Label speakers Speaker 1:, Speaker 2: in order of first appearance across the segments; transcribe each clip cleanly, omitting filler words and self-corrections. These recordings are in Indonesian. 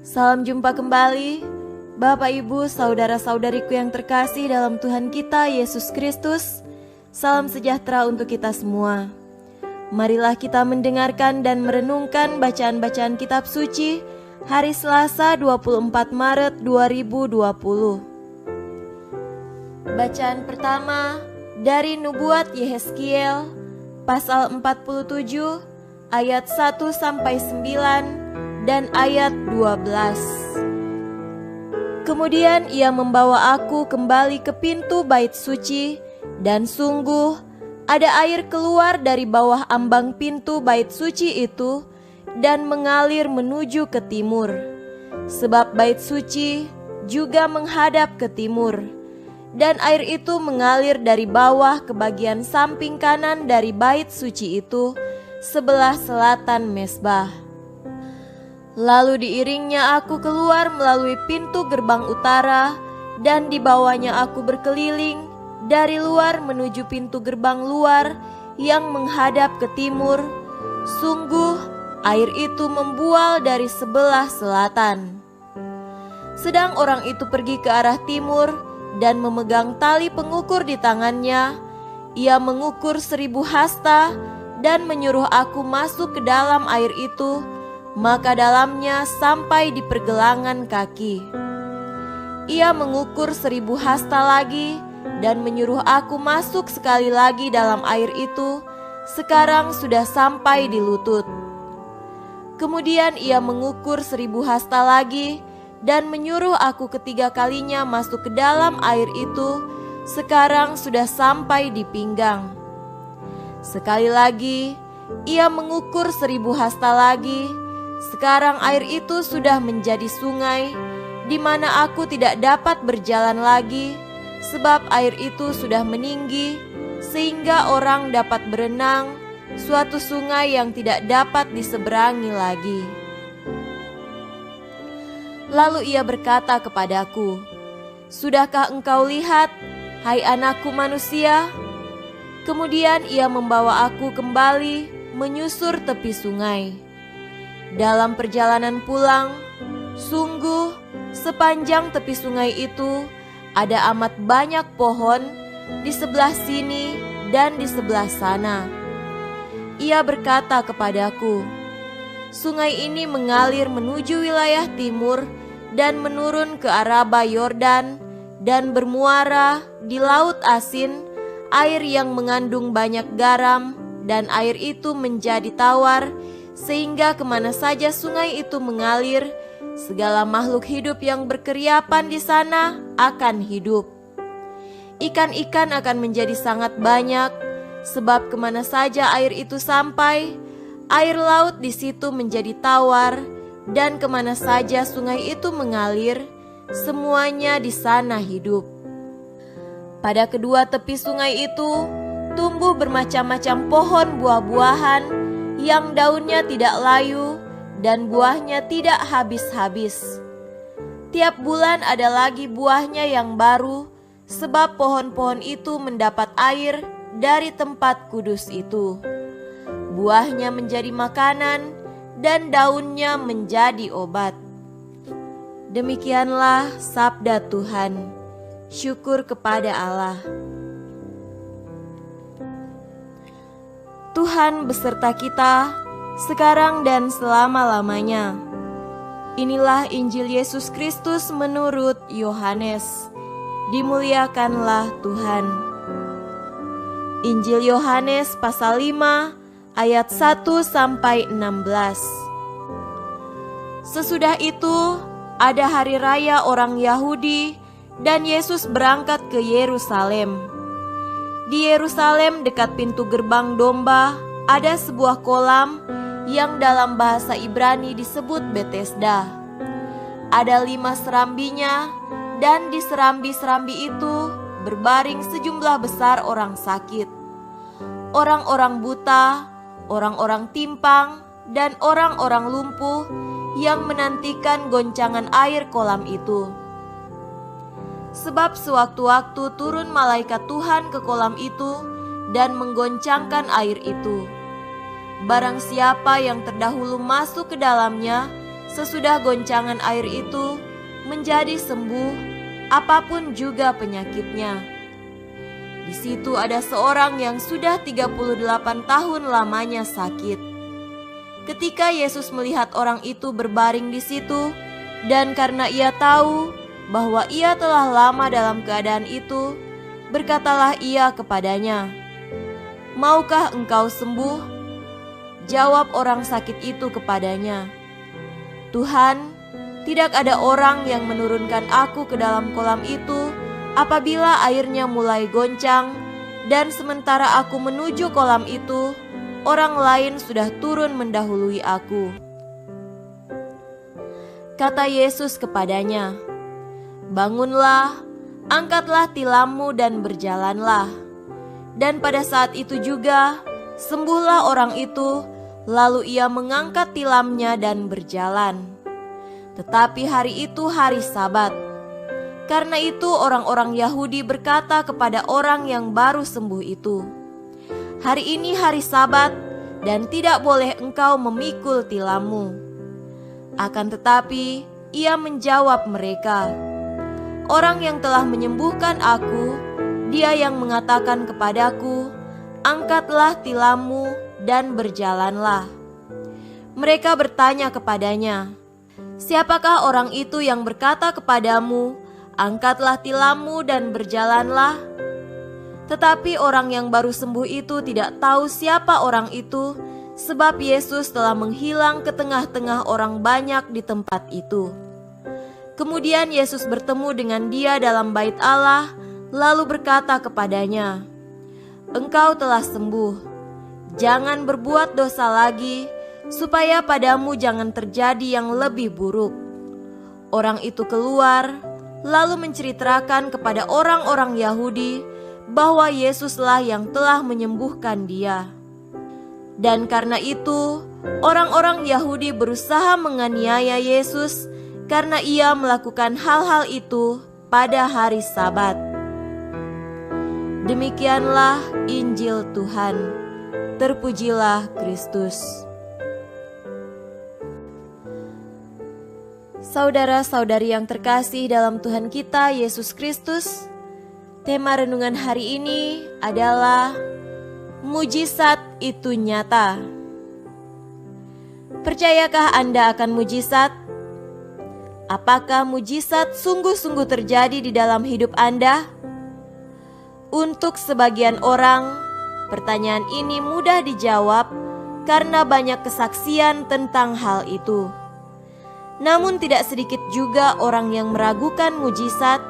Speaker 1: Salam jumpa kembali, Bapak Ibu, saudara-saudariku yang terkasih dalam Tuhan kita Yesus Kristus. Salam sejahtera untuk kita semua. Marilah kita mendengarkan dan merenungkan bacaan-bacaan kitab suci hari Selasa 24 Maret 2020. Bacaan pertama dari Nubuat Yehezkiel pasal 47 ayat 1-9 dan ayat 12. Kemudian ia membawa aku kembali ke pintu bait suci, dan sungguh ada air keluar dari bawah ambang pintu bait suci itu dan mengalir menuju ke timur, sebab bait suci juga menghadap ke timur. Dan air itu mengalir dari bawah ke bagian samping kanan dari bait suci itu, sebelah selatan mezbah. Lalu diiringnya aku keluar melalui pintu gerbang utara, dan dibawanya aku berkeliling dari luar menuju pintu gerbang luar yang menghadap ke timur. Sungguh air itu membual dari sebelah selatan. Sedang orang itu pergi ke arah timur dan memegang tali pengukur di tangannya. Ia mengukur 1000 hasta dan menyuruh aku masuk ke dalam air itu, maka dalamnya sampai di pergelangan kaki. Ia mengukur 1000 hasta lagi dan menyuruh aku masuk sekali lagi dalam air itu, sekarang sudah sampai di lutut. Kemudian ia mengukur 1000 hasta lagi dan menyuruh aku ketiga kalinya masuk ke dalam air itu, sekarang sudah sampai di pinggang. Sekali lagi ia mengukur 1000 hasta lagi. Sekarang air itu sudah menjadi sungai, di mana aku tidak dapat berjalan lagi, sebab air itu sudah meninggi, sehingga orang dapat berenang, suatu sungai yang tidak dapat diseberangi lagi. Lalu ia berkata kepadaku, "Sudahkah engkau lihat, hai anakku manusia?" Kemudian ia membawa aku kembali menyusur tepi sungai. Dalam perjalanan pulang, sungguh sepanjang tepi sungai itu ada amat banyak pohon di sebelah sini dan di sebelah sana. Ia berkata kepadaku, "Sungai ini mengalir menuju wilayah timur dan menurun ke Araba Yordan dan bermuara di Laut Asin, air yang mengandung banyak garam, dan air itu menjadi tawar, sehingga kemana saja sungai itu mengalir, segala makhluk hidup yang berkeriapan di sana akan hidup. Ikan-ikan akan menjadi sangat banyak, sebab kemana saja air itu sampai, air laut di situ menjadi tawar, dan kemana saja sungai itu mengalir, semuanya di sana hidup. Pada kedua tepi sungai itu tumbuh bermacam-macam pohon buah-buahan yang daunnya tidak layu dan buahnya tidak habis-habis. Tiap bulan ada lagi buahnya yang baru, sebab pohon-pohon itu mendapat air dari tempat kudus itu. Buahnya menjadi makanan dan daunnya menjadi obat." Demikianlah sabda Tuhan. Syukur kepada Allah. Tuhan beserta kita sekarang dan selama-lamanya. Inilah Injil Yesus Kristus menurut Yohanes. Dimuliakanlah Tuhan. Injil Yohanes pasal 5 ayat 1-16. Sesudah itu ada hari raya orang Yahudi dan Yesus berangkat ke Yerusalem. Di Yerusalem dekat pintu gerbang domba ada sebuah kolam yang dalam bahasa Ibrani disebut Betesda. Ada 5 serambinya, dan di serambi-serambi itu berbaring sejumlah besar orang sakit, orang-orang buta, orang-orang timpang, dan orang-orang lumpuh yang menantikan goncangan air kolam itu. Sebab sewaktu-waktu turun malaikat Tuhan ke kolam itu dan menggoncangkan air itu. Barang siapa yang terdahulu masuk ke dalamnya, sesudah goncangan air itu menjadi sembuh, apapun juga penyakitnya. Di situ ada seorang yang sudah 38 tahun lamanya sakit. Ketika Yesus melihat orang itu berbaring di situ, dan karena ia tahu bahwa ia telah lama dalam keadaan itu, berkatalah ia kepadanya, "Maukah engkau sembuh?" Jawab orang sakit itu kepadanya, "Tuhan, tidak ada orang yang menurunkan aku ke dalam kolam itu apabila airnya mulai goncang, dan sementara aku menuju kolam itu, orang lain sudah turun mendahului aku." Kata Yesus kepadanya, "Bangunlah, angkatlah tilammu dan berjalanlah." Dan pada saat itu juga sembuhlah orang itu, lalu ia mengangkat tilamnya dan berjalan. Tetapi hari itu hari Sabat. Karena itu orang-orang Yahudi berkata kepada orang yang baru sembuh itu, "Hari ini hari Sabat dan tidak boleh engkau memikul tilammu." Akan tetapi ia menjawab mereka, "Orang yang telah menyembuhkan aku, dia yang mengatakan kepadaku, 'Angkatlah tilammu dan berjalanlah.'" Mereka bertanya kepadanya, "Siapakah orang itu yang berkata kepadamu, 'Angkatlah tilammu dan berjalanlah'?" Tetapi orang yang baru sembuh itu tidak tahu siapa orang itu, sebab Yesus telah menghilang ke tengah-tengah orang banyak di tempat itu. Kemudian Yesus bertemu dengan dia dalam bait Allah, lalu berkata kepadanya, "Engkau telah sembuh. Jangan berbuat dosa lagi, supaya padamu jangan terjadi yang lebih buruk." Orang itu keluar, lalu menceritakan kepada orang-orang Yahudi bahwa Yesuslah yang telah menyembuhkan dia. Dan karena itu, orang-orang Yahudi berusaha menganiaya Yesus karena ia melakukan hal-hal itu pada hari Sabat. Demikianlah Injil Tuhan. Terpujilah Kristus. Saudara-saudari yang terkasih dalam Tuhan kita Yesus Kristus, tema renungan hari ini adalah mujizat itu nyata. Percayakah Anda akan mujizat? Apakah mujizat sungguh-sungguh terjadi di dalam hidup Anda? Untuk sebagian orang, pertanyaan ini mudah dijawab karena banyak kesaksian tentang hal itu. Namun tidak sedikit juga orang yang meragukan mujizat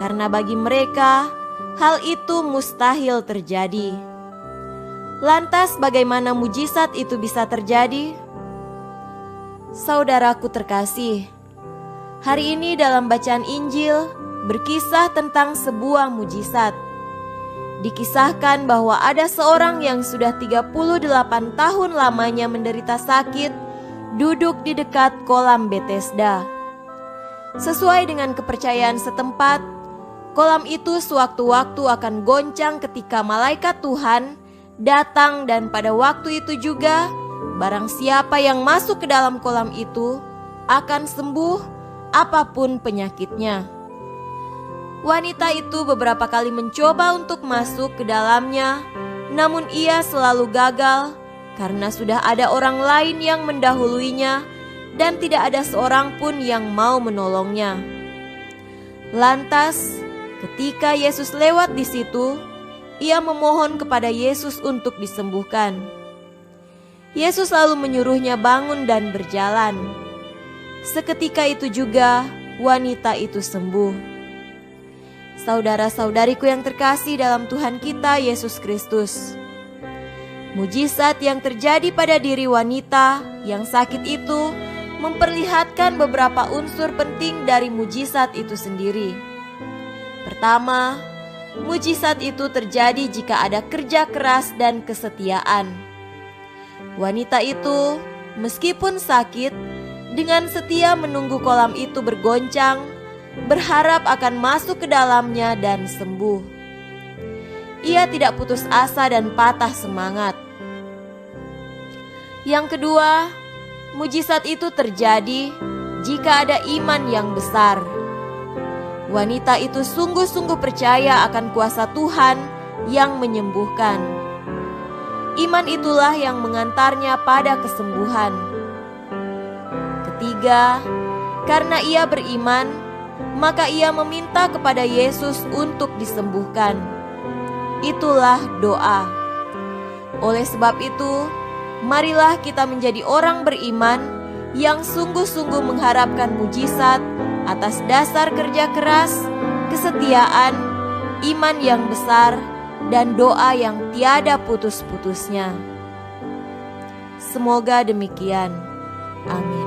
Speaker 1: karena bagi mereka hal itu mustahil terjadi. Lantas bagaimana mujizat itu bisa terjadi? Saudaraku terkasih, hari ini dalam bacaan Injil berkisah tentang sebuah mujizat. Dikisahkan bahwa ada seorang yang sudah 38 tahun lamanya menderita sakit, duduk di dekat kolam Betesda. Sesuai dengan kepercayaan setempat, kolam itu sewaktu-waktu akan goncang ketika malaikat Tuhan datang, dan pada waktu itu juga barang siapa yang masuk ke dalam kolam itu akan sembuh apapun penyakitnya. Wanita itu beberapa kali mencoba untuk masuk ke dalamnya, namun ia selalu gagal karena sudah ada orang lain yang mendahuluinya dan tidak ada seorang pun yang mau menolongnya. Lantas, ketika Yesus lewat di situ, ia memohon kepada Yesus untuk disembuhkan. Yesus lalu menyuruhnya bangun dan berjalan. Seketika itu juga wanita itu sembuh. Saudara-saudariku yang terkasih dalam Tuhan kita Yesus Kristus, mujizat yang terjadi pada diri wanita yang sakit itu memperlihatkan beberapa unsur penting dari mujizat itu sendiri. Pertama, mujizat itu terjadi jika ada kerja keras dan kesetiaan. Wanita itu, meskipun sakit, dengan setia menunggu kolam itu bergoncang, berharap akan masuk ke dalamnya dan sembuh. Ia tidak putus asa dan patah semangat. Yang kedua, mujizat itu terjadi jika ada iman yang besar. Wanita itu sungguh-sungguh percaya akan kuasa Tuhan yang menyembuhkan. Iman itulah yang mengantarnya pada kesembuhan. Ketiga, karena ia beriman, maka ia meminta kepada Yesus untuk disembuhkan. Itulah doa. Oleh sebab itu, marilah kita menjadi orang beriman yang sungguh-sungguh mengharapkan mujizat atas dasar kerja keras, kesetiaan, iman yang besar, dan doa yang tiada putus-putusnya. Semoga demikian. Amin.